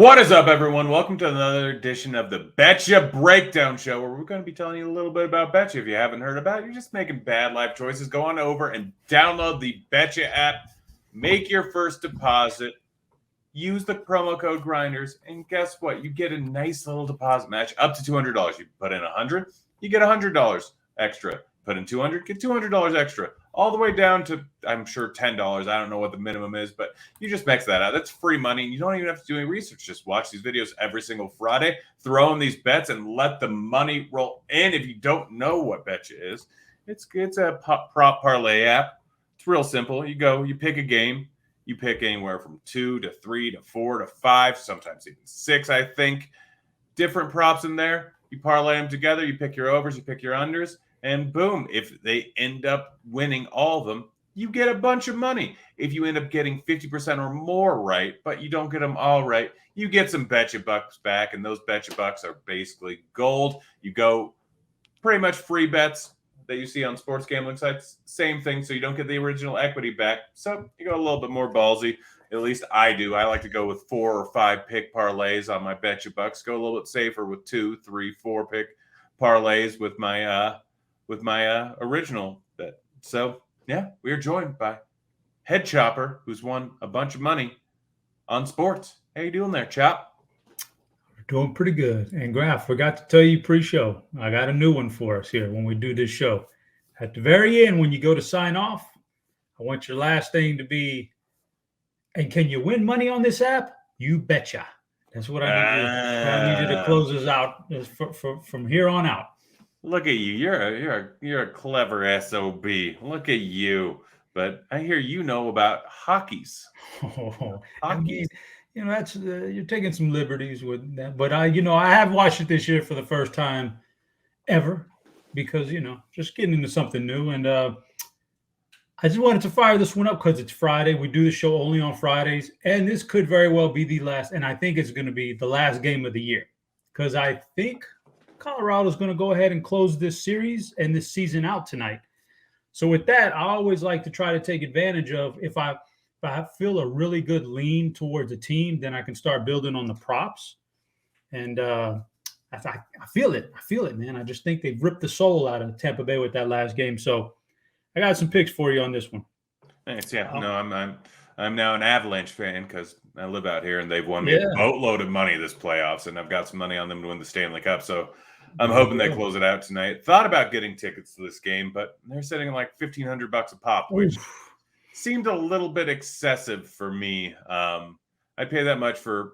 What is up, everyone? Welcome to another edition of the Betcha Breakdown Show, where we're going to be telling you a little bit about Betcha. If you haven't heard about it, you're just making bad life choices, go on over and download the Betcha app. Make your first deposit. Use the promo code Grinders, and guess what? You get a nice little deposit match up to $200. You put in $100, you get $100 extra. Put in $200, get $200 extra. All the way down to, I'm sure, $10. I don't know what the minimum is, but you just max that out. That's free money. You don't even have to do any research. Just watch these videos every single Friday, throw in these bets, and let the money roll in. If you don't know what Betcha is, it's a prop parlay app. It's real simple. You go, you pick a game. You pick anywhere from 2 to 3 to 4 to 5, sometimes even 6, I think. Different props in there. You parlay them together. You pick your overs, you pick your unders. And boom, if they end up winning all of them, you get a bunch of money. If you end up getting 50% or more right, but you don't get them all right, you get some Betcha bucks back, and those Betcha bucks are basically gold. You go pretty much free bets that you see on sports gambling sites, same thing, so you don't get the original equity back. So you go a little bit more ballsy. At least I do. I like to go with 4 or 5 pick parlays on my Betcha bucks. Go a little bit safer with 2, 3, 4 pick parlays with my original bet. So, yeah, we are joined by Head Chopper, who's won a bunch of money on sports. How you doing there, Chop? Doing pretty good. And Graf, forgot to tell you pre-show, I got a new one for us here when we do this show. At the very end, when you go to sign off, I want your last thing to be, and can you win money on this app? You betcha. That's what I need you to close us out from here on out. Look at you. You're a clever SOB. Look at you. But I hear you know about hockeys. Oh, I mean, that's you're taking some liberties with that. But I have watched it this year for the first time ever because just getting into something new. And I just wanted to fire this one up because it's Friday. We do the show only on Fridays, and this could very well be the last. And I think it's going to be the last game of the year because I think Colorado's going to go ahead and close this series and this season out tonight. So with that, I always like to try to take advantage of if I feel a really good lean towards a team, then I can start building on the props. And I feel it. I feel it, man. I just think they've ripped the soul out of Tampa Bay with that last game. So I got some picks for you on this one. Thanks. Yeah. I'm now an Avalanche fan because I live out here and they've won me a boatload of money this playoffs, and I've got some money on them to win the Stanley Cup. So I'm hoping they close it out tonight. Thought about getting tickets to this game, but they're sitting at like $1,500 a pop, which seemed a little bit excessive for me. I'd pay that much for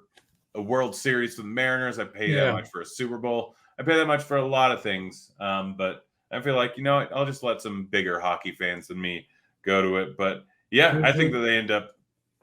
a World Series for the Mariners. I'd pay that much for a Super Bowl. I pay that much for a lot of things. But I feel like, I'll just let some bigger hockey fans than me go to it. But yeah, I think that they end up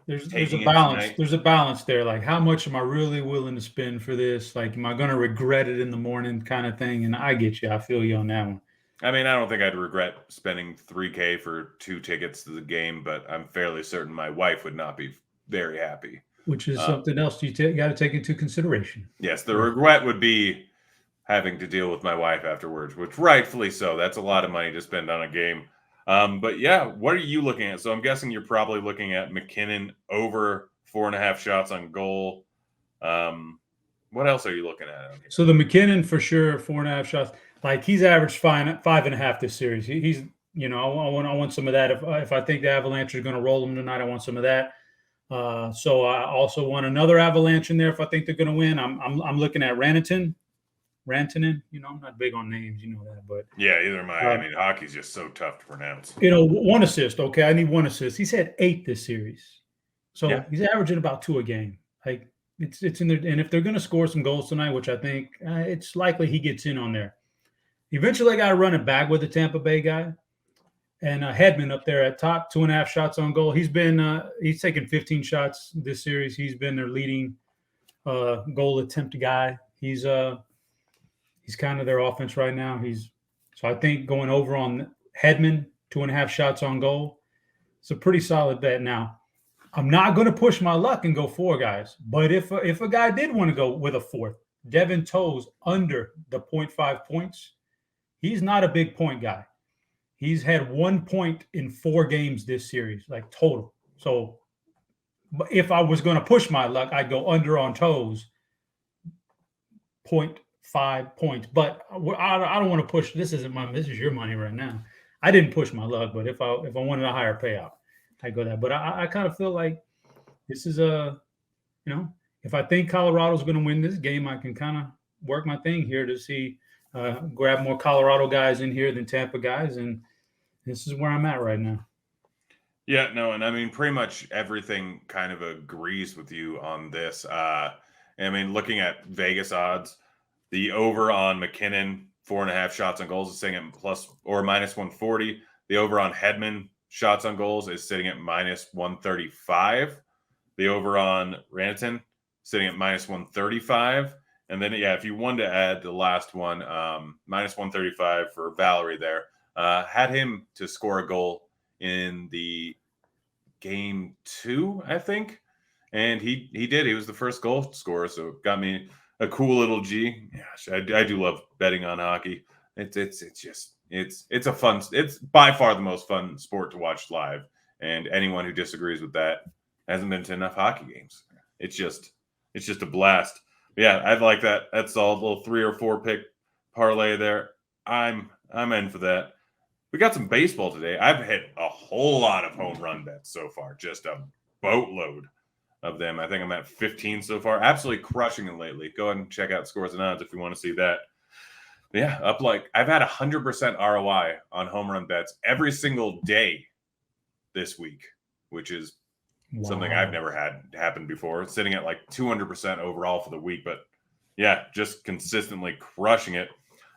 There's a balance. Tonight. There's a balance there. Like, how much am I really willing to spend for this? Like, am I going to regret it in the morning kind of thing? And I get you. I feel you on that one. I mean, I don't think I'd regret spending $3,000 for 2 tickets to the game, but I'm fairly certain my wife would not be very happy. Which is something else you got to take into consideration. Yes, the regret would be having to deal with my wife afterwards, which rightfully so. That's a lot of money to spend on a game. But yeah, what are you looking at? So I'm guessing you're probably looking at McKinnon over 4.5 shots on goal. What else are you looking at? Okay. So the McKinnon for sure, 4.5 shots. Like, he's averaged 5.5 this series. He's I want some of that. If I think the Avalanche are going to roll them tonight, I want some of that. So I also want another Avalanche in there if I think they're going to win. I'm looking at Rantanen. I'm not big on names, that, but yeah, either am I. I mean, hockey's just so tough to pronounce. 1 assist. Okay, I need 1 assist. He's had 8 this series, so he's averaging about 2 a game. Like, it's in there. And if they're going to score some goals tonight, which I think it's likely he gets in on there. Eventually, I got to run it back with the Tampa Bay guy, and Hedman up there at top, 2.5 shots on goal. He's taken 15 shots this series. He's been their leading goal attempt guy. He's kind of their offense right now. So I think going over on Hedman, 2.5 shots on goal, it's a pretty solid bet. Now, I'm not going to push my luck and go 4 guys, but if a guy did want to go with a 4th, Devin Toews under the 0.5 points, he's not a big point guy. He's had 1 point in 4 games this series, like total. So But if I was going to push my luck, I'd go under on toes, 0.5 points. But I don't want to push. This is your money right now. I didn't push my luck, but if I wanted a higher payout, I'd go that. But I kind of feel like this is if I think Colorado's going to win this game, I can kind of work my thing here to see, grab more Colorado guys in here than Tampa guys. And this is where I'm at right now. Yeah, no, and I mean, pretty much everything kind of agrees with you on this. I mean, looking at Vegas odds, the over on McKinnon, 4.5 shots on goals is sitting at plus or minus 140. The over on Hedman, shots on goals, is sitting at minus 135. The over on Rantanen, sitting at minus 135. And then, if you wanted to add the last one, minus 135 for Valerie there, had him to score a goal in the game 2, I think. And he did. He was the first goal scorer, so it got me a cool little G. Gosh, I do love betting on hockey. It's a fun. It's by far the most fun sport to watch live. And anyone who disagrees with that hasn't been to enough hockey games. It's just a blast. Yeah, I like that. That's all. A little 3 or 4 pick parlay there. I'm in for that. We got some baseball today. I've hit a whole lot of home run bets so far. Just a boatload of them. I think I'm at 15 so far. Absolutely crushing it lately. Go ahead and check out Scores and Odds if you want to see that. But yeah, I've had 100% ROI on home run bets every single day this week, which is something I've never had happen before. It's sitting at like 200% overall for the week, but yeah, just consistently crushing it.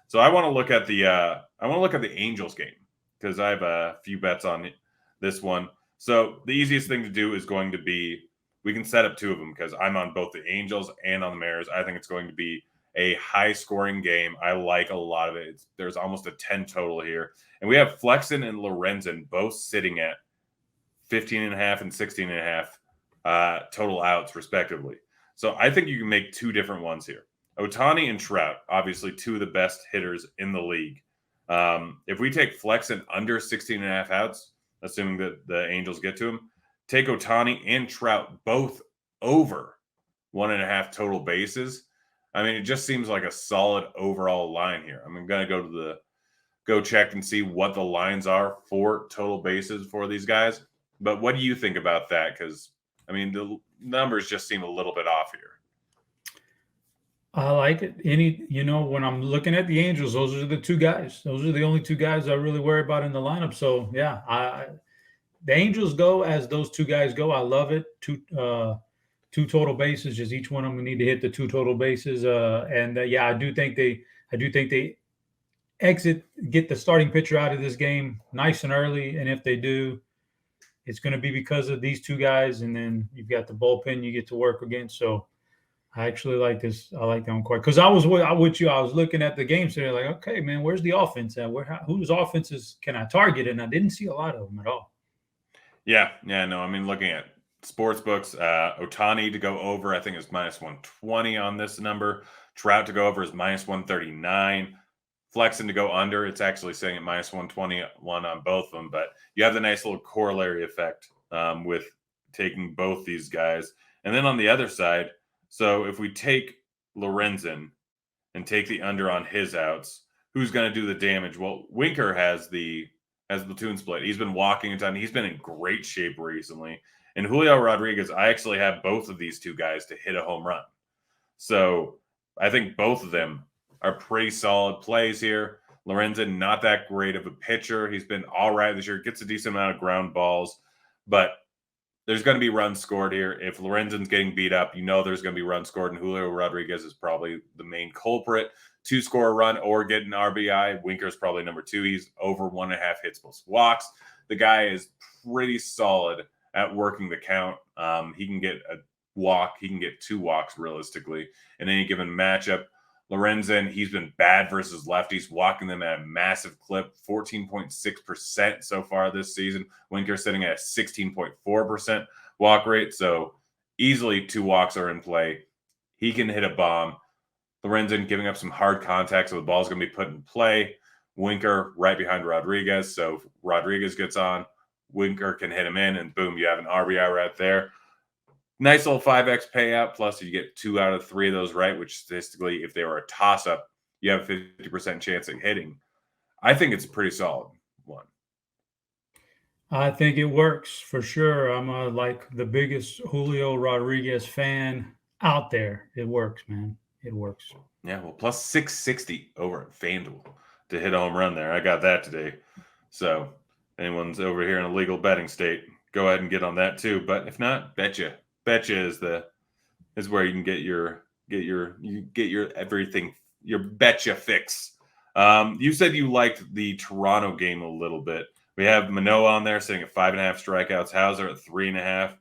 So I want to look at the Angels game because I have a few bets on this one. So the easiest thing to do is going to be, we can set up 2 of them because I'm on both the Angels and on the Mariners. I think it's going to be a high-scoring game. I like a lot of it. There's almost a 10 total here. And we have Flexen and Lorenzen both sitting at 15.5 and 16.5 total outs, respectively. So I think you can make 2 different ones here. Ohtani and Trout, obviously 2 of the best hitters in the league. If we take Flexen under 16.5 outs, assuming that the Angels get to him, take Ohtani and Trout both over 1.5 total bases. I mean, it just seems like a solid overall line here. I'm going to go check and see what the lines are for total bases for these guys. But what do you think about that? Because, I mean, the numbers just seem a little bit off here. I like it. When I'm looking at the Angels, those are the 2 guys. Those are the only 2 guys I really worry about in the lineup. So, yeah, the Angels go as those 2 guys go. I love it. 2 total bases, just each one of them need to hit the 2 total bases. I do think they get the starting pitcher out of this game nice and early. And if they do, it's going to be because of these 2 guys. And then you've got the bullpen you get to work against. So I actually like this. I like that one quite, because I was with you. I was looking at the game today, like, okay, man, where's the offense at? Whose offenses can I target? And I didn't see a lot of them at all. Yeah, no. I mean, looking at sports books, Ohtani to go over, I think is minus 120 on this number. Trout to go over is minus 139. Flexen to go under, it's actually saying at minus 121 on both of them. But you have the nice little corollary effect with taking both these guys. And then on the other side, so if we take Lorenzen and take the under on his outs, who's going to do the damage? Well, Winker has the platoon split. He's been walking a ton. He's been in great shape recently. And Julio Rodriguez, I actually have both of these 2 guys to hit a home run. So I think both of them are pretty solid plays here. Lorenzen, not that great of a pitcher. He's been all right this year. Gets a decent amount of ground balls. But there's going to be runs scored here. If Lorenzen's getting beat up, there's going to be runs scored, and Julio Rodriguez is probably the main culprit to score a run or get an RBI. Winker's probably number 2. He's over 1.5 hits plus walks. The guy is pretty solid at working the count. He can get a walk. He can get 2 walks realistically in any given matchup. Lorenzen, he's been bad versus lefties, walking them at a massive clip, 14.6% so far this season. Winker sitting at a 16.4% walk rate, so easily 2 walks are in play. He can hit a bomb. Lorenzen giving up some hard contact, so the ball's going to be put in play. Winker right behind Rodriguez, so if Rodriguez gets on, Winker can hit him in, and boom, you have an RBI right there. Nice little 5x payout. Plus, you get 2 out of 3 of those right, which statistically, if they were a toss-up, you have a 50% chance of hitting. I think it's a pretty solid one. I think it works for sure. I'm like the biggest Julio Rodriguez fan out there. It works, man. It works. Yeah, well, plus 660 over at FanDuel to hit a home run there. I got that today. So anyone's over here in a legal betting state, go ahead and get on that too. But if not, Betcha. Betcha is where you can get your everything, your Betcha fix. You said you liked the Toronto game a little bit. We have Manoah on there sitting at 5.5 strikeouts, Hauser at 3.5,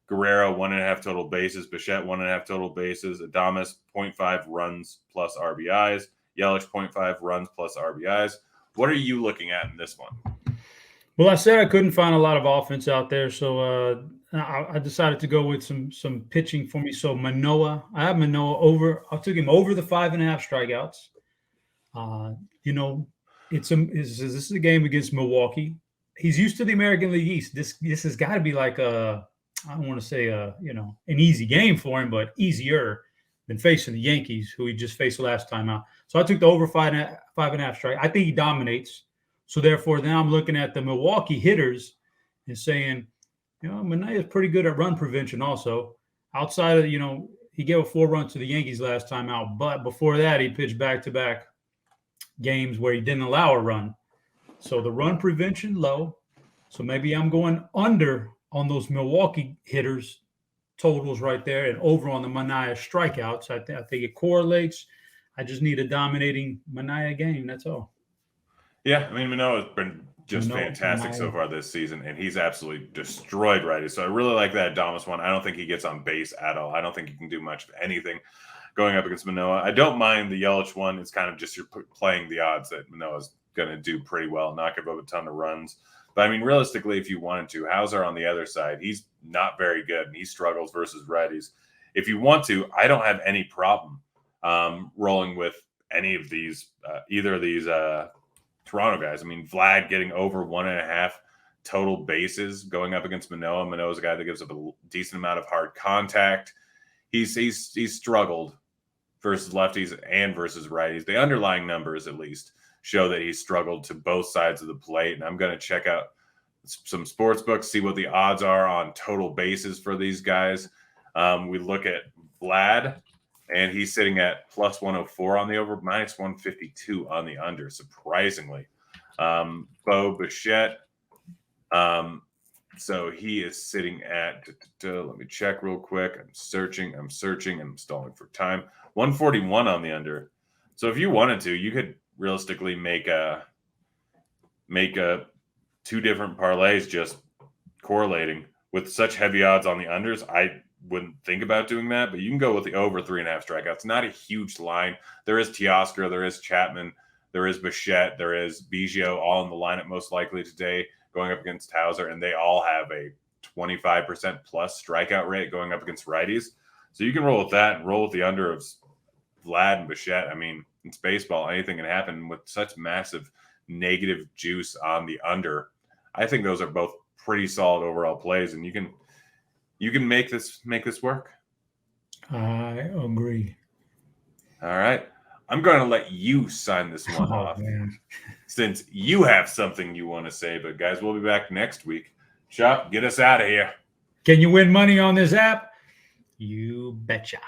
Guerrero 1.5 total bases, Bichette 1.5 total bases, Adames 0.5 runs plus RBIs, Yelich 0.5 runs plus RBIs. What are you looking at in this one? Well, I said I couldn't find a lot of offense out there, so I decided to go with some pitching for me. So Manoah, I have Manoah over. I took him over the 5.5 strikeouts. This is a game against Milwaukee. He's used to the American League East. This has got to be like I don't want to say an easy game for him, but easier than facing the Yankees, who he just faced last time out. So I took the over 5.5 strike. I think he dominates. So therefore, now I'm looking at the Milwaukee hitters and saying, Manaea is pretty good at run prevention also. Outside of, he gave a 4 run to the Yankees last time out, but before that, he pitched back-to-back games where he didn't allow a run. So the run prevention low. So maybe I'm going under on those Milwaukee hitters totals right there and over on the Manaea strikeouts. I think it correlates. I just need a dominating Manaea game. That's all. Yeah, I mean, Manoah's been just fantastic so far this season, and he's absolutely destroyed righties. So I really like that Adames one. I don't think he gets on base at all. I don't think he can do much of anything going up against Manoah. I don't mind the Yelich one. It's kind of just you're playing the odds that Manoah's going to do pretty well, not give up a ton of runs. But, I mean, realistically, if you wanted to, Hauser on the other side, he's not very good, and he struggles versus righties. If you want to, I don't have any problem rolling with any of these, either of these Toronto guys. I mean, Vlad getting over 1.5 total bases going up against Manoah. Manoah's a guy that gives up a decent amount of hard contact. He's struggled versus lefties and versus righties. The underlying numbers, at least, show that he's struggled to both sides of the plate. And I'm going to check out some sports books, see what the odds are on total bases for these guys. We look at Vlad, and he's sitting at plus 104 on the over, minus 152 on the under, surprisingly. Bo Bichette, so he is sitting at, let me check real quick. I'm searching, I'm stalling for time. 141 on the under. So if you wanted to, you could realistically make two different parlays just correlating with such heavy odds on the unders. I wouldn't think about doing that, but you can go with the over 3.5 strikeouts. Not a huge line. There is Teoscar, there is Chapman, there is Bichette, there is Biggio, all in the lineup most likely today going up against Hauser, and they all have a 25% plus strikeout rate going up against righties. So you can roll with that and roll with the under of Vlad and Bichette. I mean, it's baseball. Anything can happen with such massive negative juice on the under. I think those are both pretty solid overall plays, and you can make this work. I agree. All right. I'm going to let you sign this one off, man, since you have something you want to say. But, guys, we'll be back next week. Chop, get us out of here. Can you win money on this app? You betcha.